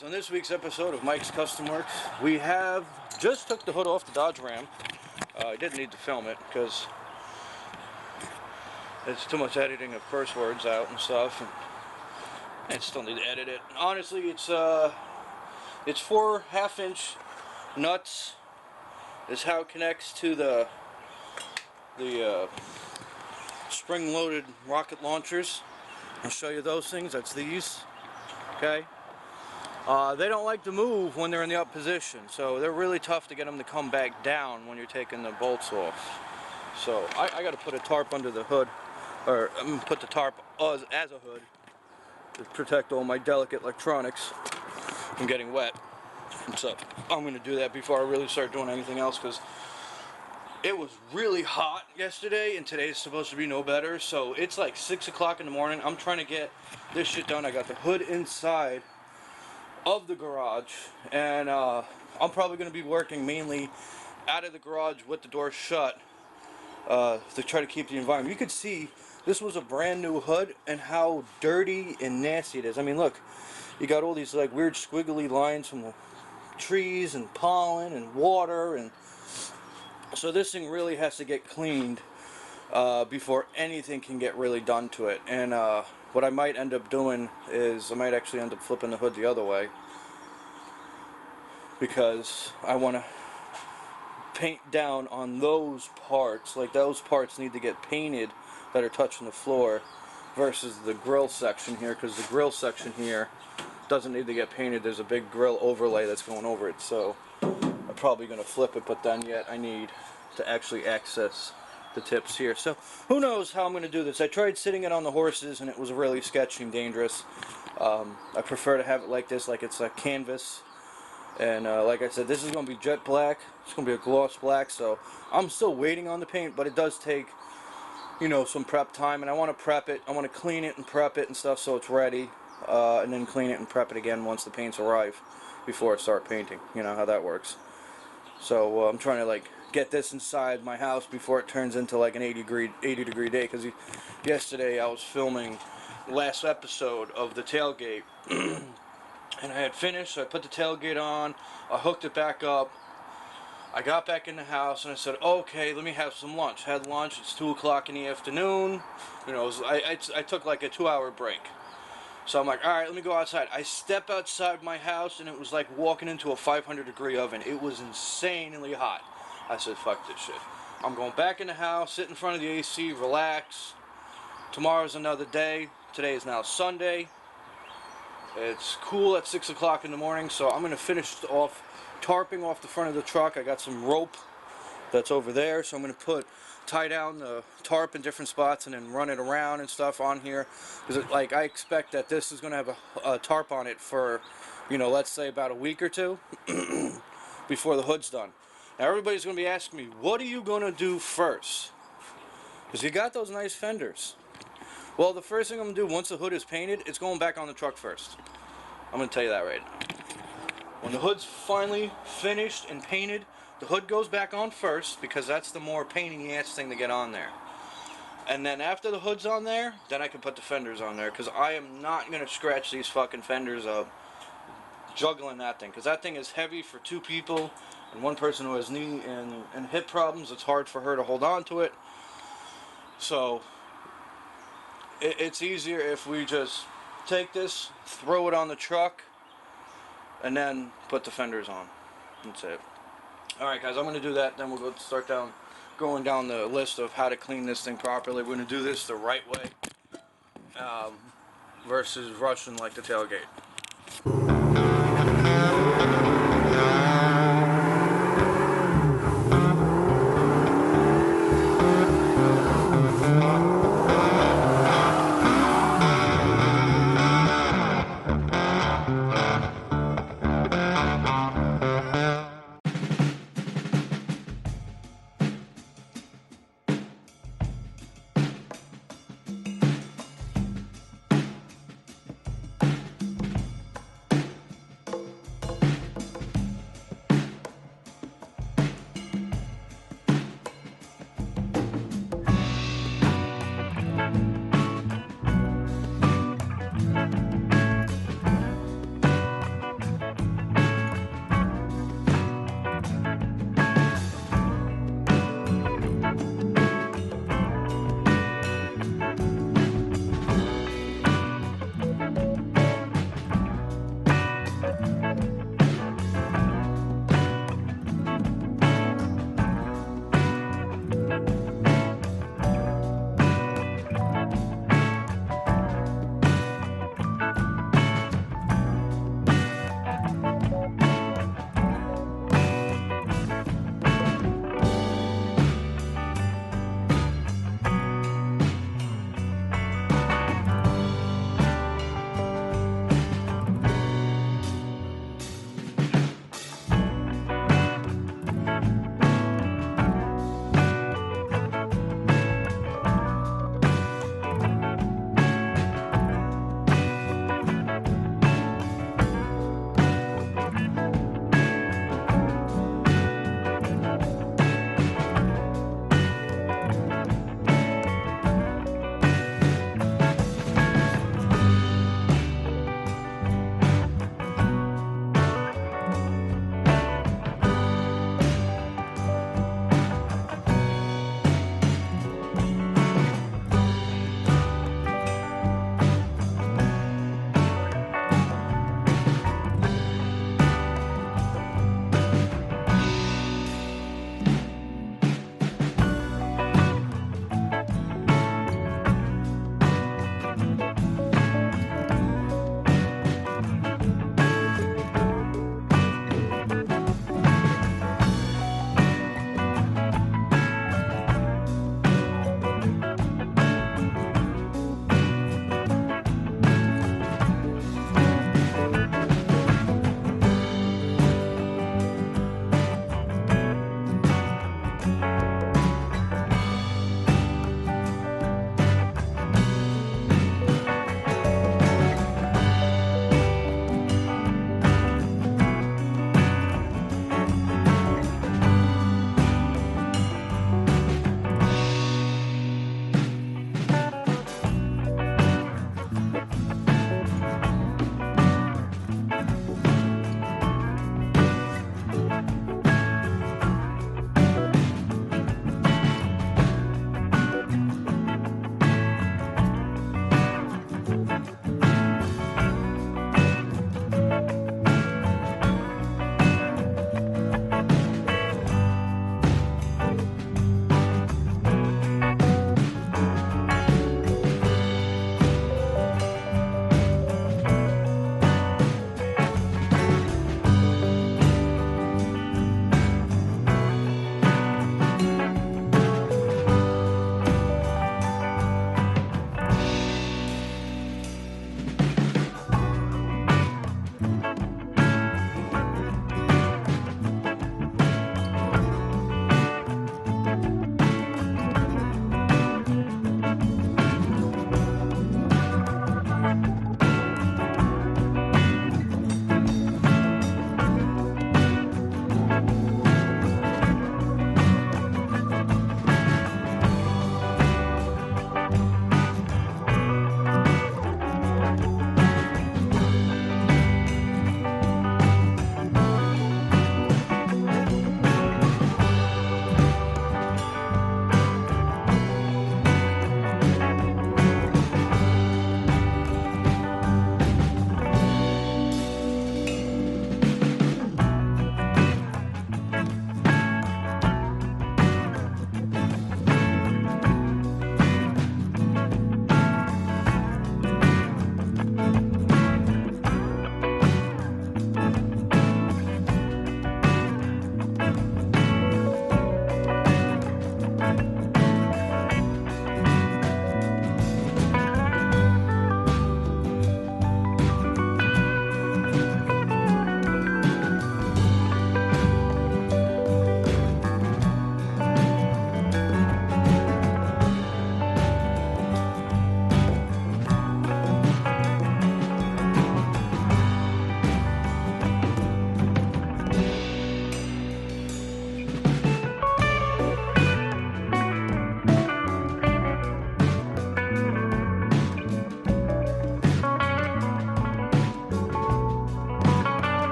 guys, on this week's episode of Mike's Custom Works, we have just took the hood off the Dodge Ram. I didn't need to film it because it's too much editing of curse words out and stuff, and I still need to edit it. And honestly, it's 4 1/2-inch nuts is how it connects to the spring-loaded rocket launchers. I'll show you those things. That's these. Okay. They don't like to move when they're in the up position, so they're really tough to get them to come back down when you're taking the bolts off. So I got to put a tarp under the hood, or I'm going to put the tarp as a hood to protect all my delicate electronics from getting wet. So I'm going to do that before I really start doing anything else, because it was really hot yesterday and today's supposed to be no better. So it's like 6 o'clock in the morning. I'm trying to get this shit done. I got the hood inside of the garage, and I'm probably going to be working mainly out of the garage with the door shut to try to keep the environment. You could see this was a brand new hood and how dirty and nasty it is. I mean, look, you got all these like weird squiggly lines from the trees and pollen and water, and so this thing really has to get cleaned before anything can get really done to it. And what I might end up doing is I might actually end up flipping the hood the other way, because I want to paint down on those parts. Like, those parts need to get painted that are touching the floor versus the grill section here, because the grill section here doesn't need to get painted. There's a big grill overlay that's going over it, so I'm probably going to flip it, but then yet I need to actually access the tips here. So who knows how I'm going to do this. I tried sitting it on the horses and it was really sketchy and dangerous. I prefer to have it like this, like it's a canvas. And like I said, this is going to be jet black. It's going to be a gloss black, so I'm still waiting on the paint, but it does take, you know, some prep time, and I want to prep it. I want to clean it and prep it and stuff so it's ready, and then clean it and prep it again once the paints arrive before I start painting. You know how that works. So I'm trying to like get this inside my house before it turns into like an 80 degree day, because yesterday I was filming the last episode of the tailgate and I had finished, so I put the tailgate on, I hooked it back up, I got back in the house and I said, okay, let me have some lunch. Had lunch. It's 2 o'clock in the afternoon. You know, I took like a 2-hour break. So I'm like, alright, let me go outside. I step outside my house and it was like walking into a 500 degree oven. It was insanely hot. I said, fuck this shit. I'm going back in the house, sit in front of the AC, relax. Tomorrow's another day. Today is now Sunday. It's cool at 6 o'clock in the morning, so I'm going to finish off tarping off the front of the truck. I got some rope that's over there, so I'm going to tie down the tarp in different spots and then run it around and stuff on here, because like I expect that this is going to have a tarp on it for, you know, let's say about a week or two before the hood's done. Now everybody's going to be asking me, what are you going to do first? Because you got those nice fenders. Well, the first thing I'm going to do once the hood is painted, it's going back on the truck first. I'm going to tell you that right now. When the hood's finally finished and painted, the hood goes back on first, because that's the more pain in the ass thing to get on there. And then after the hood's on there, then I can put the fenders on there, because I am not going to scratch these fucking fenders up juggling that thing, because that thing is heavy for 2 people, and one person who has knee and hip problems. It's hard for her to hold on to it. So it's easier if we just take this, throw it on the truck, and then put the fenders on. That's it. Alright guys, I'm going to do that, then we'll start going down the list of how to clean this thing properly. We're going to do this the right way versus rushing like the tailgate.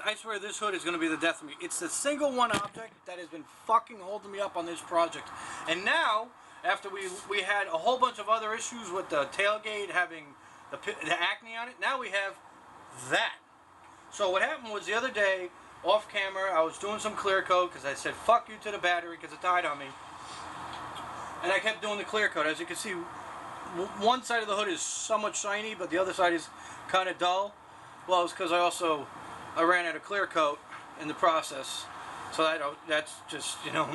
I swear this hood is going to be the death of me. It's the single one object that has been fucking holding me up on this project. And now, after we had a whole bunch of other issues with the tailgate having the acne on it, now we have that. So what happened was the other day, off camera, I was doing some clear coat because I said fuck you to the battery because it died on me. And I kept doing the clear coat. As you can see, one side of the hood is somewhat shiny, but the other side is kind of dull. Well, it's because I ran out of clear coat in the process. So that's just, you know,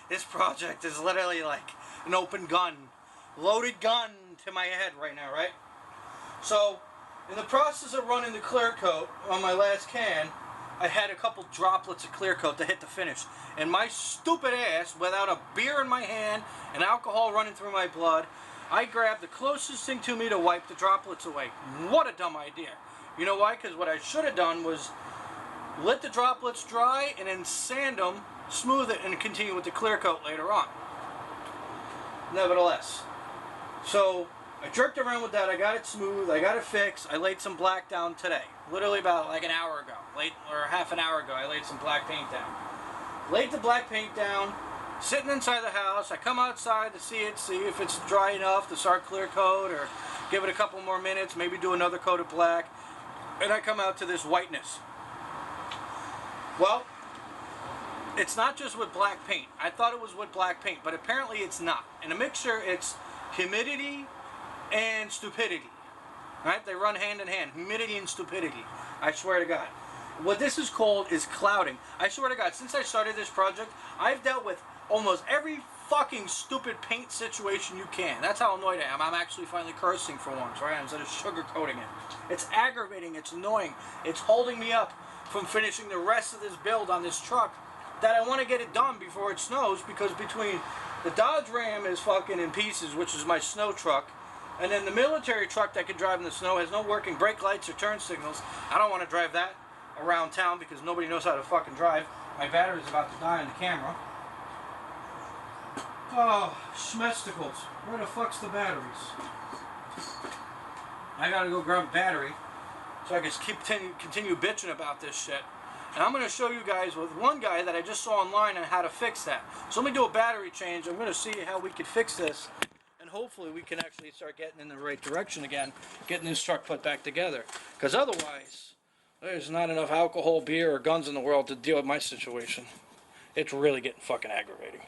this project is literally like an open gun, loaded gun to my head right now, right? So, in the process of running the clear coat on my last can, I had a couple droplets of clear coat to hit the finish. And my stupid ass, without a beer in my hand and alcohol running through my blood, I grabbed the closest thing to me to wipe the droplets away. What a dumb idea. You know why? Because what I should have done was let the droplets dry and then sand them, smooth it, and continue with the clear coat later on. Nevertheless. So, I jerked around with that, I got it smooth, I got it fixed, I laid some black down today. Literally about like an hour ago, or half an hour ago, I laid some black paint down. Laid the black paint down, sitting inside the house, I come outside to see it, see if it's dry enough to start clear coat, or give it a couple more minutes, maybe do another coat of black, and I come out to this whiteness. Well, it's not just with black paint. I thought it was with black paint, but apparently it's not. In a mixture, it's humidity and stupidity. Right? They run hand in hand. Humidity and stupidity. I swear to God. What this is called is clouding. I swear to God, since I started this project, I've dealt with almost every fucking stupid paint situation you can. That's how annoyed I am. I'm actually finally cursing for once, right? Instead of sugarcoating it. It's aggravating. It's annoying. It's holding me up from finishing the rest of this build on this truck that I want to get it done before it snows, because between the Dodge Ram is fucking in pieces, which is my snow truck, and then the military truck that can drive in the snow has no working brake lights or turn signals. I don't want to drive that around town because nobody knows how to fucking drive. My battery's about to die on the camera. Oh, schmesticles. Where the fuck's the batteries? I gotta go grab a battery so I can continue bitching about this shit. And I'm going to show you guys with one guy that I just saw online on how to fix that. So let me do a battery change. I'm going to see how we can fix this. And hopefully we can actually start getting in the right direction again. Getting this truck put back together. Because otherwise, there's not enough alcohol, beer, or guns in the world to deal with my situation. It's really getting fucking aggravating.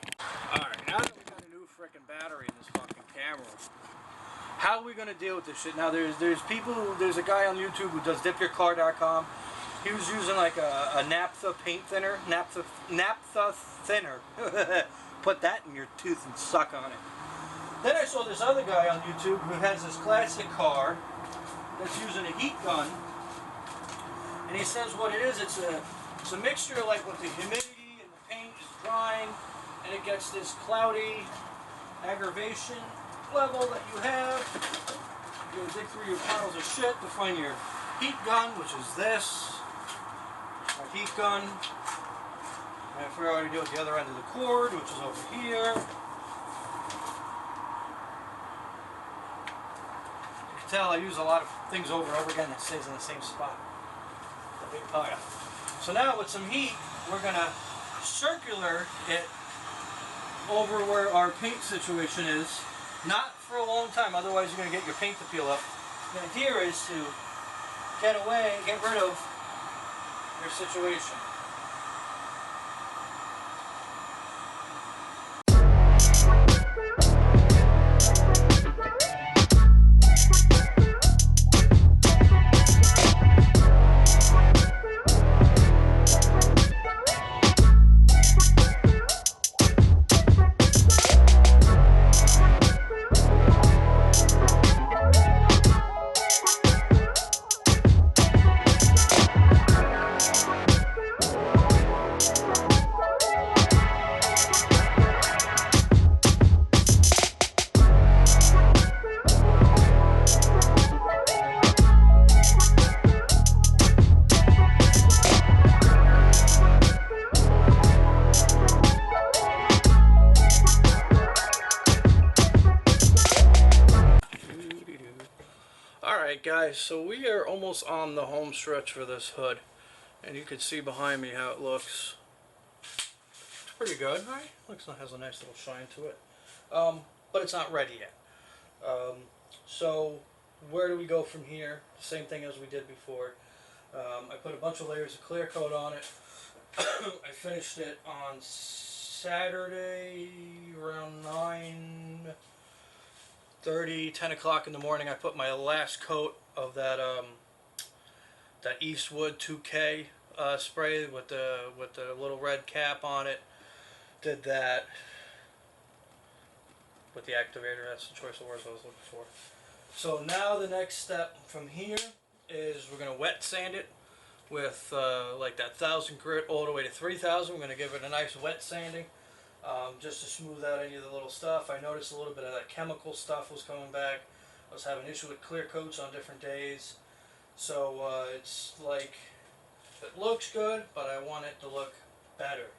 Alright, now that we got a new frickin' battery in this fucking camera, how are we going to deal with this shit? Now there's a guy on YouTube who does dipyourcar.com. He was using like a naphtha paint thinner, naphtha thinner. Put that in your tooth and suck on it. Then I saw this other guy on YouTube who has this classic car that's using a heat gun, and he says what it is. It's a mixture like with the humidity and the paint is drying, and it gets this cloudy aggravation level that you have. You dig through your piles of shit to find your heat gun, which is this. My heat gun. And I forgot to do at the other end of the cord, which is over here. You can tell I use a lot of things over and over again that stays in the same spot. The big pile. So now with some heat, we're going to circular it over where our paint situation is. Not for a long time, otherwise you're going to get your paint to peel up. The idea is to get rid of your situation. Alright guys, so we are almost on the home stretch for this hood. And you can see behind me how it looks. It's pretty good, right? Looks like it has a nice little shine to it. But it's not ready yet. So where do we go from here? Same thing as we did before. I put a bunch of layers of clear coat on it. I finished it on Saturday around 9:30, 10 o'clock in the morning. I put my last coat of that that Eastwood 2K spray with the little red cap on it. Did that with the activator. That's the choice of words I was looking for. So now the next step from here is we're going to wet sand it with like that 1000 grit all the way to 3000. We're going to give it a nice wet sanding just to smooth out any of the little stuff. I noticed a little bit of that chemical stuff was coming back. I was having an issue with clear coats on different days. So it's like, it looks good, but I want it to look better.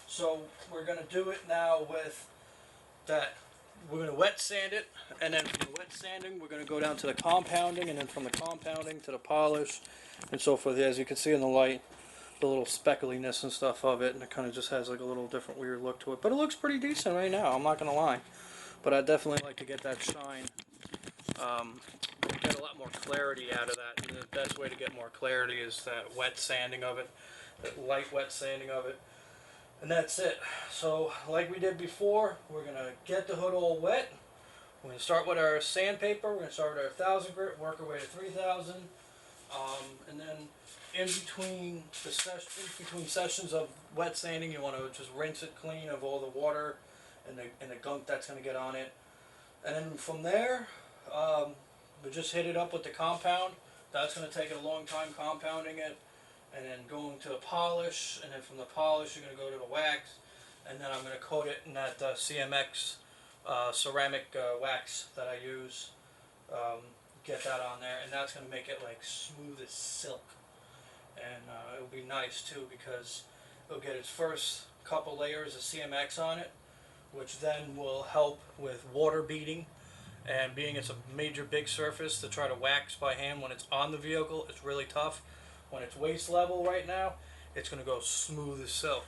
So we're going to do it now with that. We're going to wet sand it, and then from the wet sanding we're going to go down to the compounding, and then from the compounding to the polish and so forth. As you can see in the light, the little speckliness and stuff of it, and it kind of just has like a little different weird look to it, but it looks pretty decent right now, I'm not going to lie. But I'd definitely like to get that shine, get a lot more clarity out of that, and the best way to get more clarity is that wet sanding of it, that light wet sanding of it. And that's it. So like we did before, we're going to get the hood all wet. We're going to start with our sandpaper. We're going to start with our 1000 grit, work our way to 3000. And then in between sessions of wet sanding, you want to just rinse it clean of all the water and the gunk that's going to get on it. And then from there, we just hit it up with the compound. That's going to take a long time compounding it. And then going to the polish, and then from the polish you're going to go to the wax, and then I'm going to coat it in that CMX ceramic wax that I use. Get that on there, and that's going to make it like smooth as silk. And it'll be nice too, because it'll get its first couple layers of CMX on it, which then will help with water beading. And being it's a major big surface, to try to wax by hand when it's on the vehicle, it's really tough. When it's waist level right now, it's going to go smooth as silk.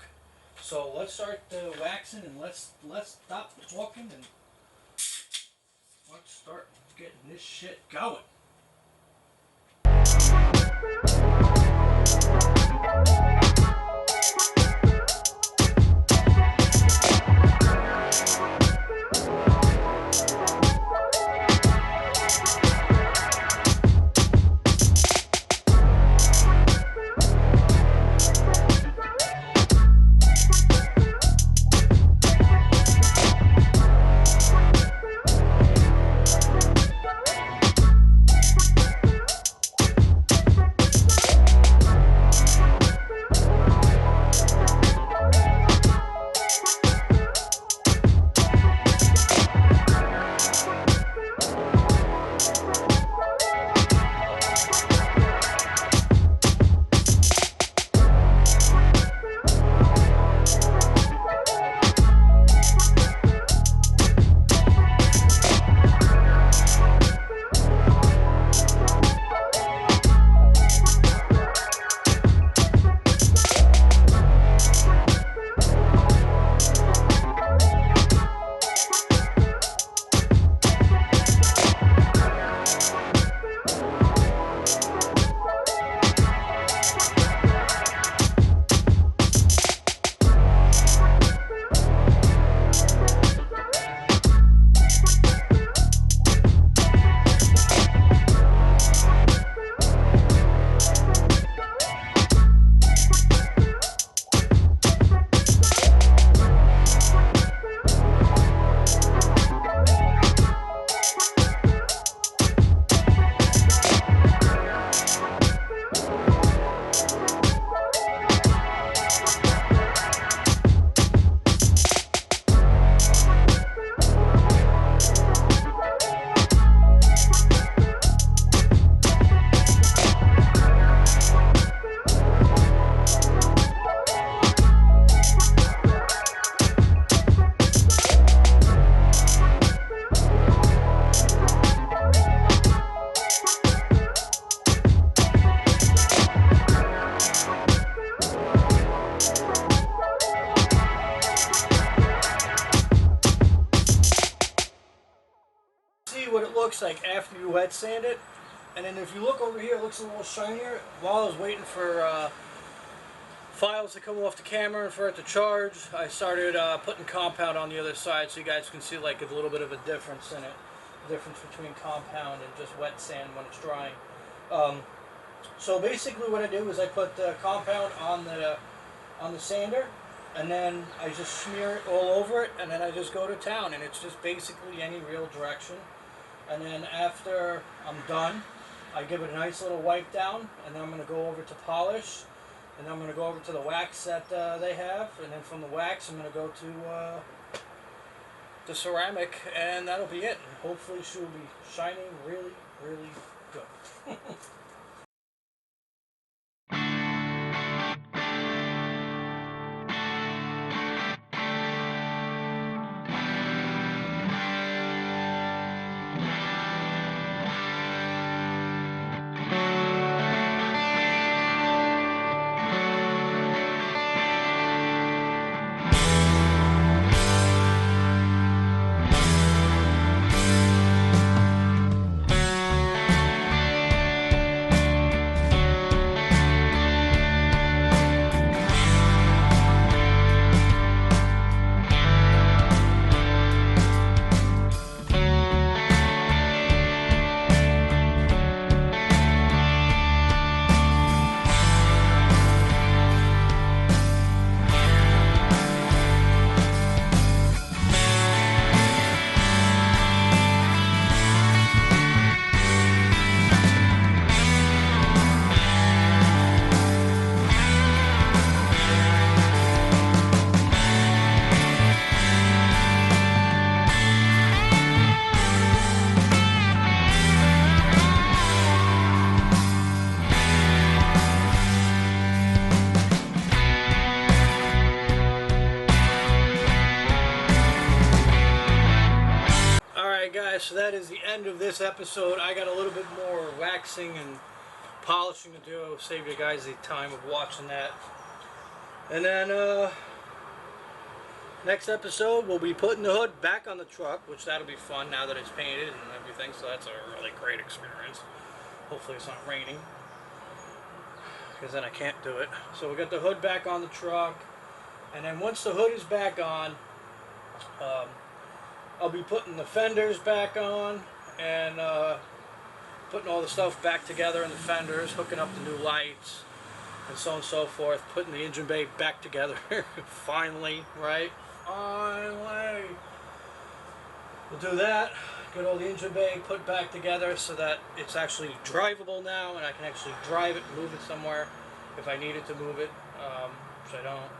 So let's start waxing, and let's stop talking and let's start getting this shit going. looks like after you wet sand it. And then if you look over here, it looks a little shinier. While I was waiting for files to come off the camera and for it to charge, I started putting compound on the other side so you guys can see like a little bit of a difference in it. The difference between compound and just wet sand when it's drying. So basically what I do is I put the compound on the sander, and then I just smear it all over it, and then I just go to town, and it's just basically any real direction. And then after I'm done, I give it a nice little wipe down, and then I'm going to go over to polish, and then I'm going to go over to the wax that they have, and then from the wax I'm going to go to the ceramic, and that'll be it. And hopefully she'll be shining really, really good. Guys, so that is the end of this episode. I got a little bit more waxing and polishing to do. Save you guys the time of watching that. And then next episode we'll be putting the hood back on the truck, which that'll be fun now that it's painted and everything, so that's a really great experience. Hopefully it's not raining, because then I can't do it. So we'll get the hood back on the truck, and then once the hood is back on, I'll be putting the fenders back on, and putting all the stuff back together in the fenders, hooking up the new lights, and so on and so forth, putting the engine bay back together. Finally, right? Finally! We'll do that, get all the engine bay put back together so that it's actually drivable now, and I can actually drive it and move it somewhere if I needed to move it, which I don't.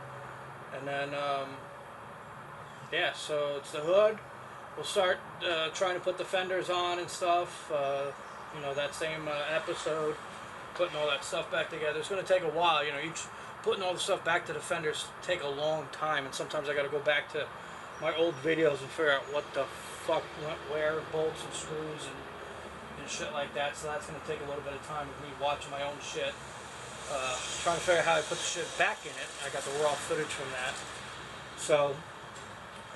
And then, yeah, so it's the hood. We'll start trying to put the fenders on and stuff, you know, that same episode, putting all that stuff back together. It's going to take a while, you know, putting all the stuff back to the fenders take a long time, and sometimes I got to go back to my old videos and figure out what the fuck went where, bolts and screws and shit like that, so that's going to take a little bit of time with me watching my own shit, trying to figure out how I put the shit back in it. I got the raw footage from that, so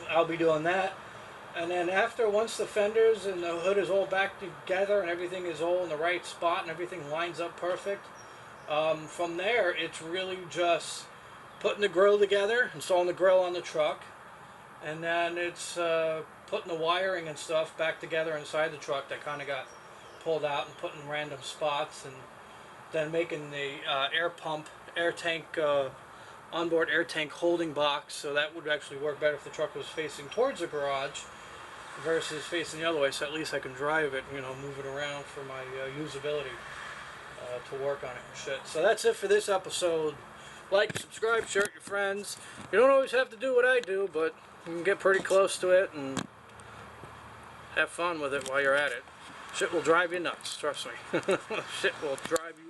I'll be doing that. And then once the fenders and the hood is all back together and everything is all in the right spot and everything lines up perfect, from there it's really just putting the grill together, installing the grill on the truck, and then it's putting the wiring and stuff back together inside the truck that kind of got pulled out and put in random spots, and then making the air tank onboard air tank holding box, so that would actually work better if the truck was facing towards the garage versus facing the other way, so at least I can drive it, you know, move it around for my usability, to work on it and shit. So that's it for this episode. Like, subscribe, share it with your friends. You don't always have to do what I do, but you can get pretty close to it and have fun with it while you're at it. Shit will drive you nuts, trust me. Shit will drive you